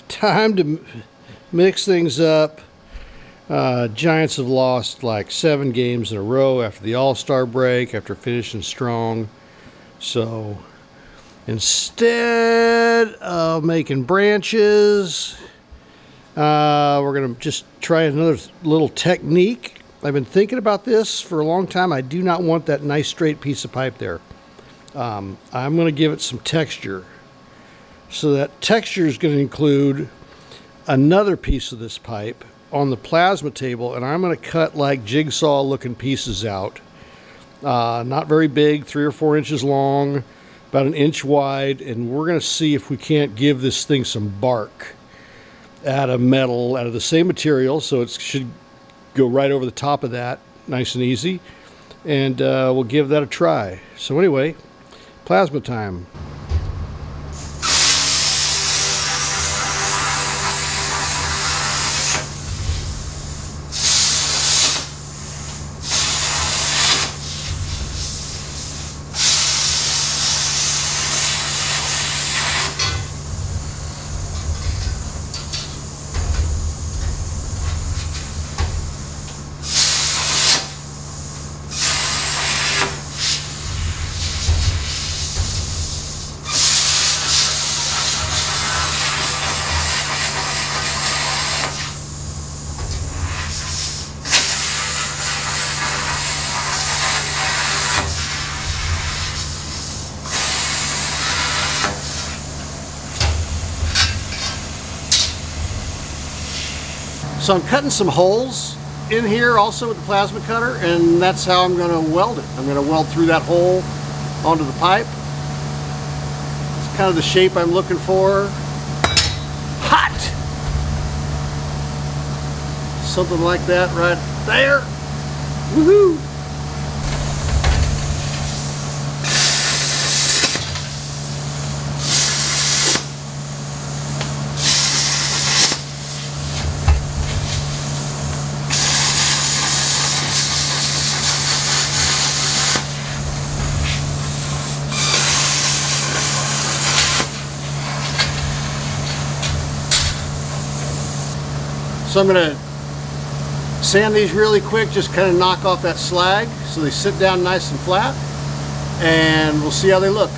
time to mix things up. Giants have lost like 7 games in a row after the All-Star break, after finishing strong. So instead of making branches, we're going to just try another little technique. I've been thinking about this for a long time. I do not want that nice straight piece of pipe there. I'm going to give it some texture. So that texture is going to include another piece of this pipe on the plasma table, and I'm going to cut like jigsaw looking pieces out. Not very big, 3 or 4 inches long, about 1 inch wide, and we're going to see if we can't give this thing some bark out of metal, out of the same material, so it should go right over the top of that, nice and easy, and we'll give that a try. So anyway, plasma time. So I'm cutting some holes in here also with the plasma cutter, and that's how I'm going to weld it. I'm going to weld through that hole onto the pipe. It's kind of the shape I'm looking for. Hot! Something like that right there. Woohoo! So I'm going to sand these really quick, just kind of knock off that slag so they sit down nice and flat, and we'll see how they look.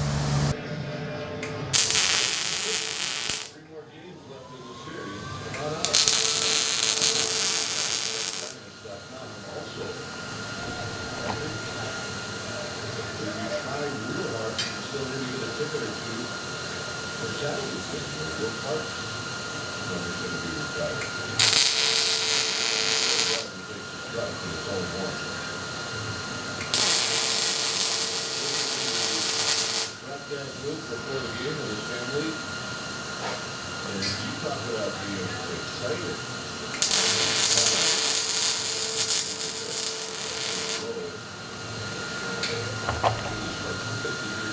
Before the game with his family, and you talk about being excited.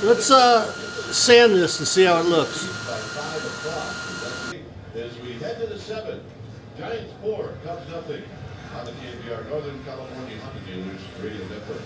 Let's sand this and see how it looks. By 5 o'clock, as we head to the 7th, Giants 4, Cubs nothing on the KBR Northern California Honda Dealers Radio Network.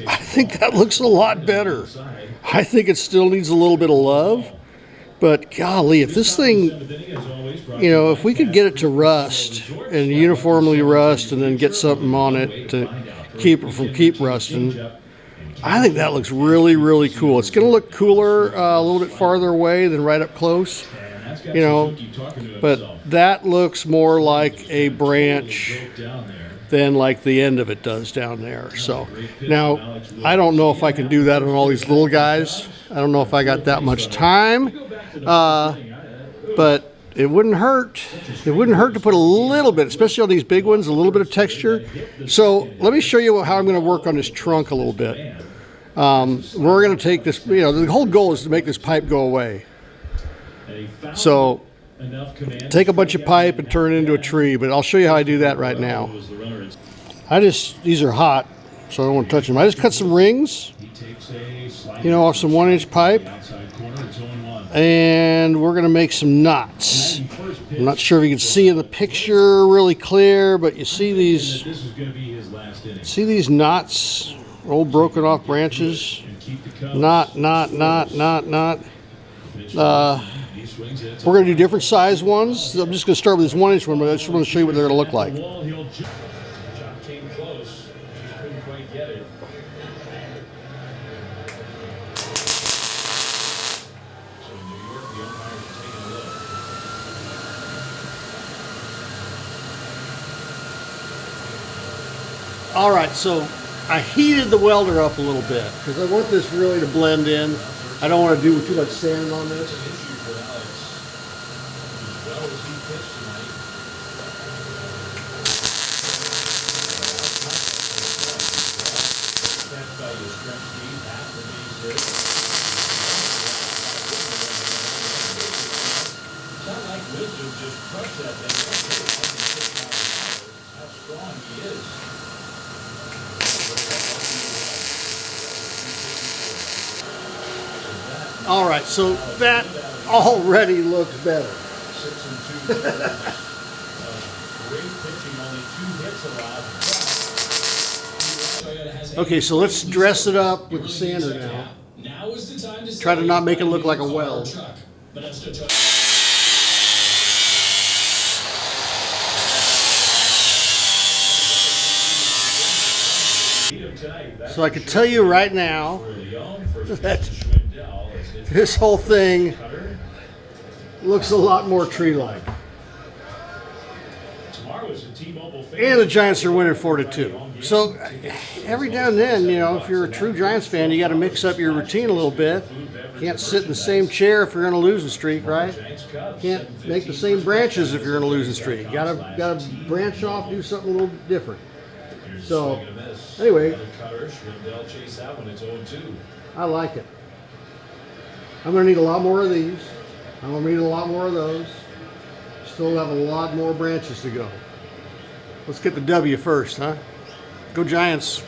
I think that looks a lot better. I think it still needs a little bit of love, but golly, if this thing, you know, if we could get it to rust and uniformly rust and then get something on it to keep it from keep rusting, I think that looks really, really cool. It's going to look cooler a little bit farther away than right up close, you know, but that looks more like a branch than like the end of it does down there. So now I don't know if I can do that on all these little guys. I don't know if I got that much time, but it wouldn't hurt. It wouldn't hurt to put a little bit, especially on these big ones, a little bit of texture. So let me show you how I'm going to work on this trunk a little bit. We're going to take this, the whole goal is to make this pipe go away. So take a bunch of pipe and turn it into a tree, but I'll show you how I do that right now. These are hot, so I don't want to touch them. I just cut some rings, off some 1-inch pipe, and we're going to make some knots. I'm not sure if you can see in the picture really clear, but you see these knots, old broken off branches. Knot. We're going to do different size ones. I'm just going to start with this 1-inch one, but I just want to show you what they're going to look like. All right, so I heated the welder up a little bit because I want this really to blend in. I don't want to do too much sanding on this. All right, so that already looks better. Okay, so let's dress it up with the sander now. Try to not make it look like a weld. So I can tell you right now that this whole thing looks a lot more tree-like. And the Giants are winning 4-2. So every now and then, if you're a true Giants fan, you got to mix up your routine a little bit. Can't sit in the same chair if you're going to lose a streak, right? Can't make the same branches if you're going to lose a streak. Got to branch off, do something a little different. So anyway, I like it. I'm going to need a lot more of these. I'm going to need a lot more of those. Still have a lot more branches to go. Let's get the W first, huh? Go Giants.